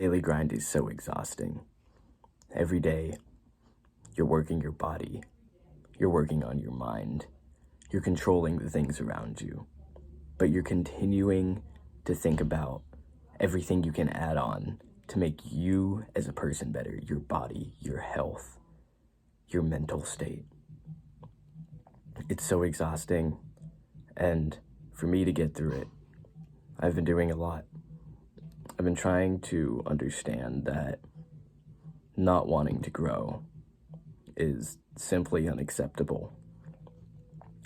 Daily grind is so exhausting. Every day, you're working your body, you're working on your mind, you're controlling the things around you, but you're continuing to think about everything you can add on to make you as a person better, your body, your health, your mental state. It's so exhausting, and for me to get through it, I've been doing a lot. I've been trying to understand that not wanting to grow is simply unacceptable.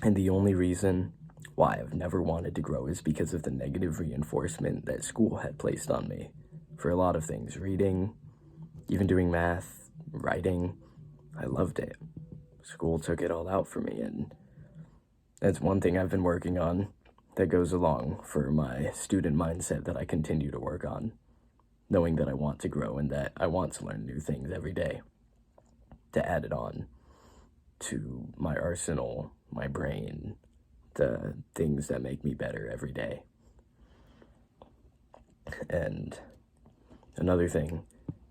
And the only reason why I've never wanted to grow is because of the negative reinforcement that school had placed on me for a lot of things. Reading, even doing math, writing, I loved it. School took it all out for me, and that's one thing I've been working on that goes along for my student mindset that I continue to work on, knowing that I want to grow and that I want to learn new things every day to add it on to my arsenal, my brain, the things that make me better every day. And another thing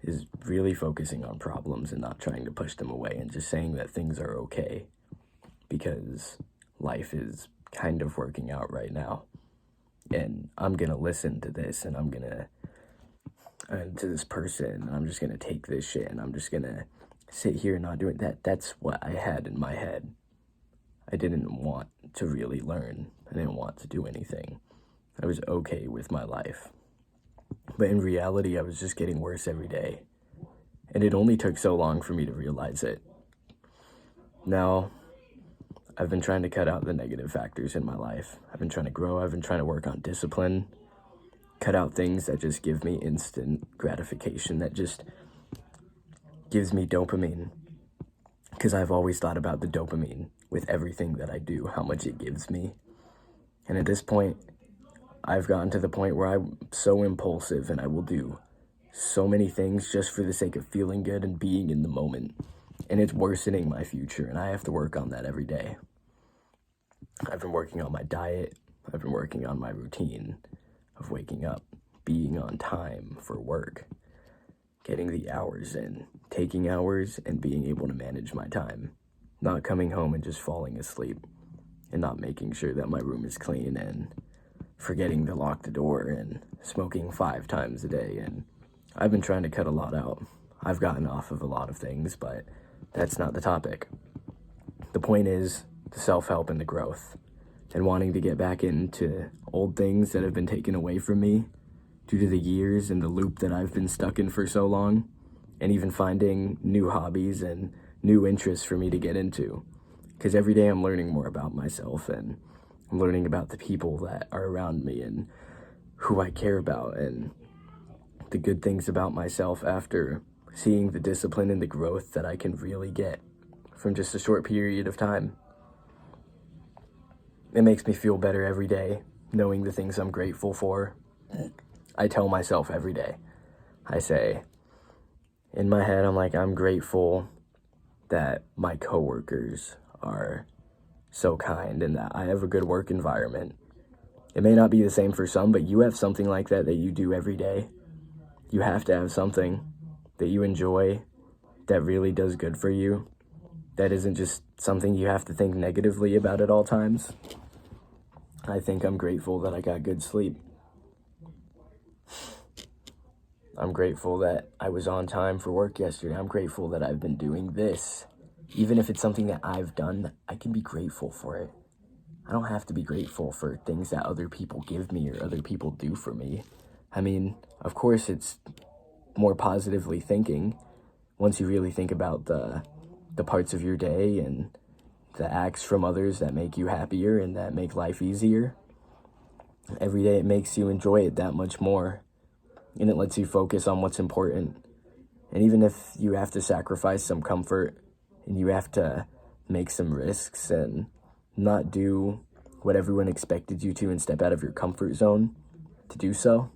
is really focusing on problems and not trying to push them away and just saying that things are okay because life is kind of working out right now. And I'm going to listen to this and I'm going to to this person. I'm just going to take this shit and I'm just going to sit here and not do it. That's what I had in my head. I didn't want to really learn. I didn't want to do anything. I was okay with my life. But in reality, I was just getting worse every day. And it only took so long for me to realize it. Now, I've been trying to cut out the negative factors in my life. I've been trying to grow. I've been trying to work on discipline. Cut out things that just give me instant gratification, that just gives me dopamine. Because I've always thought about the dopamine with everything that I do, how much it gives me. And at this point, I've gotten to the point where I'm so impulsive and I will do so many things just for the sake of feeling good and being in the moment. And it's worsening my future, and I have to work on that every day. I've been working on my diet. I've been working on my routine of waking up, being on time for work, getting the hours in, taking hours, and being able to manage my time. Not coming home and just falling asleep, and not making sure that my room is clean, and forgetting to lock the door, and smoking 5 times a day. And I've been trying to cut a lot out. I've gotten off of a lot of things, but that's not the topic. The point is the self-help and the growth, and wanting to get back into old things that have been taken away from me due to the years and the loop that I've been stuck in for so long, and even finding new hobbies and new interests for me to get into. Because every day I'm learning more about myself, and I'm learning about the people that are around me and who I care about, and the good things about myself after seeing the discipline and the growth that I can really get from just a short period of time. It makes me feel better every day, knowing the things I'm grateful for. I tell myself every day, I say, in my head, I'm like, I'm grateful that my coworkers are so kind and that I have a good work environment. It may not be the same for some, but you have something like that you do every day. You have to have something that you enjoy, that really does good for you, that isn't just something you have to think negatively about at all times. I think I'm grateful that I got good sleep. I'm grateful that I was on time for work yesterday. I'm grateful that I've been doing this. Even if it's something that I've done, I can be grateful for it. I don't have to be grateful for things that other people give me or other people do for me. I mean, of course, it's more positively thinking once you really think about the parts of your day and the acts from others that make you happier and that make life easier. Every day it makes you enjoy it that much more, and it lets you focus on what's important. And even if you have to sacrifice some comfort and you have to make some risks and not do what everyone expected you to and step out of your comfort zone to do so,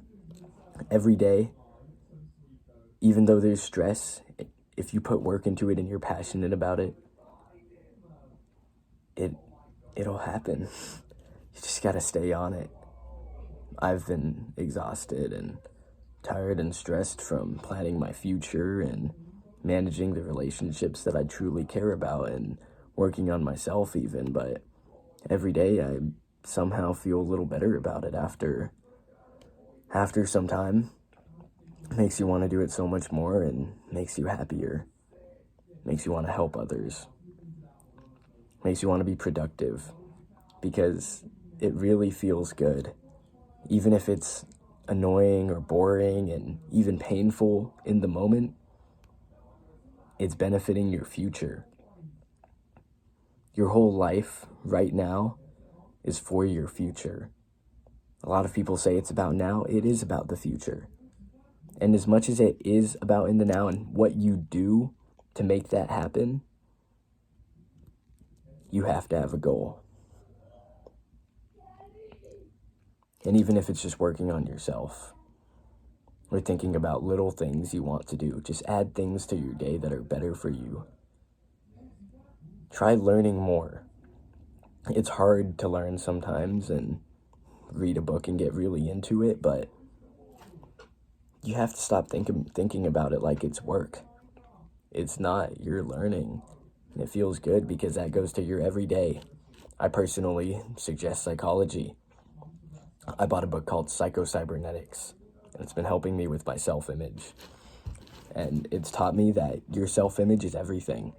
every day, even though there's stress, if you put work into it and you're passionate about it, it'll happen. You just gotta stay on it. I've been exhausted and tired and stressed from planning my future and managing the relationships that I truly care about and working on myself even, but every day I somehow feel a little better about it after some time. It makes you want to do it so much more and makes you happier, makes you want to help others, makes you want to be productive, because it really feels good. Even if it's annoying or boring and even painful in the moment, it's benefiting your future. Your whole life right now is for your future. A lot of people say it's about now. It is about the future. And as much as it is about in the now and what you do to make that happen, you have to have a goal. And even if it's just working on yourself or thinking about little things you want to do, just add things to your day that are better for you. Try learning more. It's hard to learn sometimes and read a book and get really into it, but you have to stop thinking about it like it's work. It's not. You're learning, and it feels good because that goes to your everyday. I personally suggest psychology. I bought a book called Psycho-Cybernetics, and it's been helping me with my self-image. And it's taught me that your self-image is everything.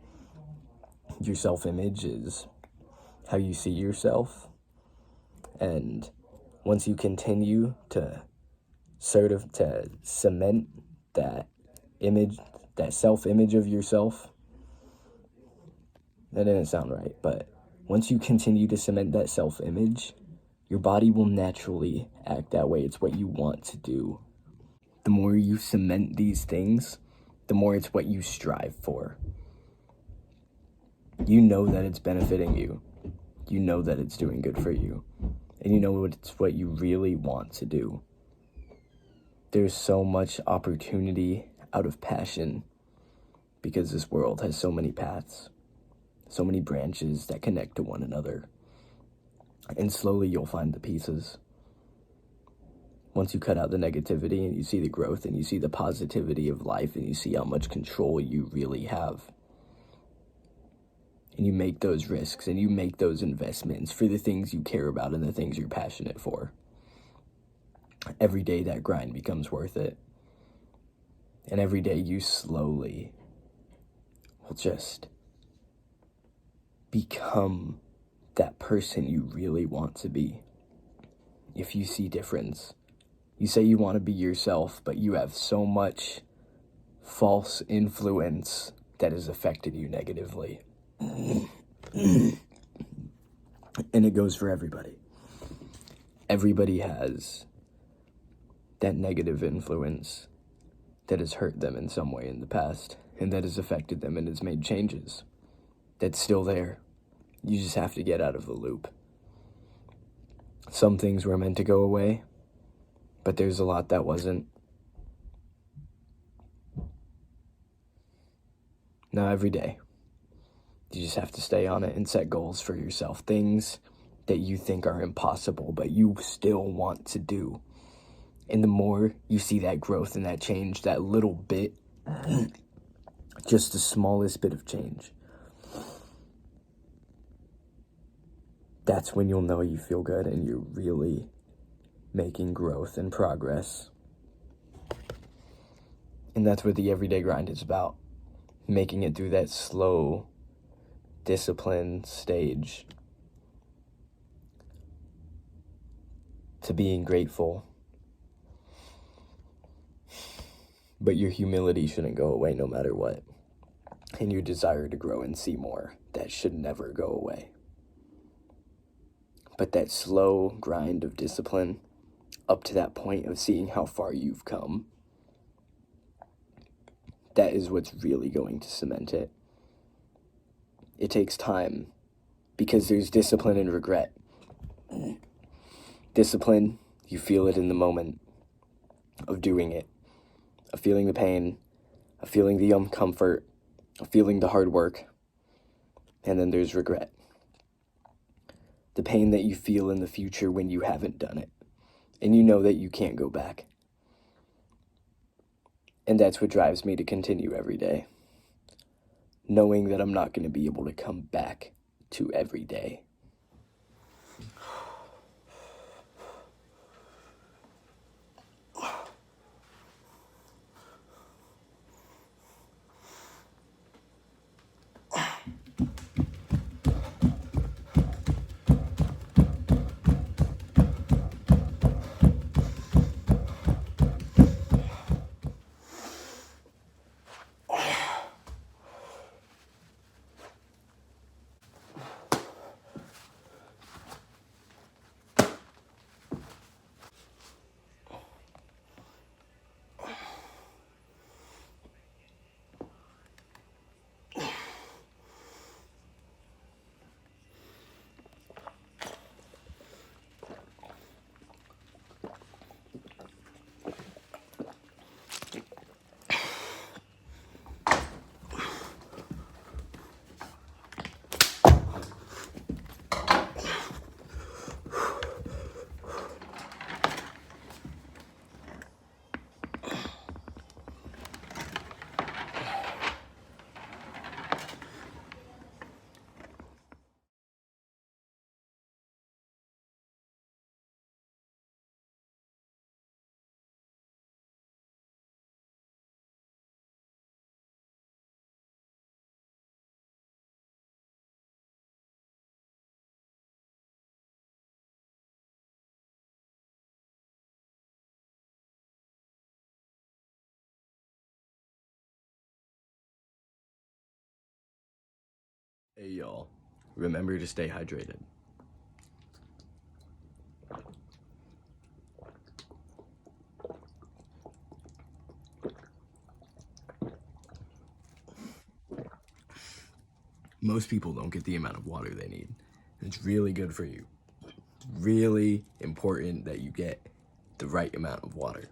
Your self-image is how you see yourself. And once you continue to cement that image, that self-image of yourself, that didn't sound right, but once you continue to cement that self-image, your body will naturally act that way. It's what you want to do. The more you cement these things, the more it's what you strive for. You know that it's benefiting you. You know that it's doing good for you. And you know it's what you really want to do. There's so much opportunity out of passion because this world has so many paths, so many branches that connect to one another. And slowly you'll find the pieces. Once you cut out the negativity and you see the growth and you see the positivity of life and you see how much control you really have. And you make those risks and you make those investments for the things you care about and the things you're passionate for. Every day that grind becomes worth it. And every day you slowly will just become that person you really want to be. If you see difference, you say you want to be yourself, but you have so much false influence that has affected you negatively. And it goes for everybody. Everybody has that negative influence that has hurt them in some way in the past, and that has affected them and has made changes. That's still there. You just have to get out of the loop. Some things were meant to go away, but there's a lot that wasn't. Now every day, you just have to stay on it and set goals for yourself. Things that you think are impossible, but you still want to do. And the more you see that growth and that change, that little bit, just the smallest bit of change, that's when you'll know you feel good and you're really making growth and progress. And that's what the everyday grind is about. Making it through that slow, disciplined stage to being grateful. But your humility shouldn't go away no matter what. And your desire to grow and see more, that should never go away. But that slow grind of discipline up to that point of seeing how far you've come, that is what's really going to cement it. It takes time because there's discipline and regret. Discipline, you feel it in the moment of doing it, of feeling the pain, of feeling the uncomfort, of feeling the hard work. And then there's regret. The pain that you feel in the future when you haven't done it. And you know that you can't go back. And that's what drives me to continue every day, knowing that I'm not going to be able to come back to every day. Hey y'all, remember to stay hydrated. Most people don't get the amount of water they need. It's really good for you. It's really important that you get the right amount of water.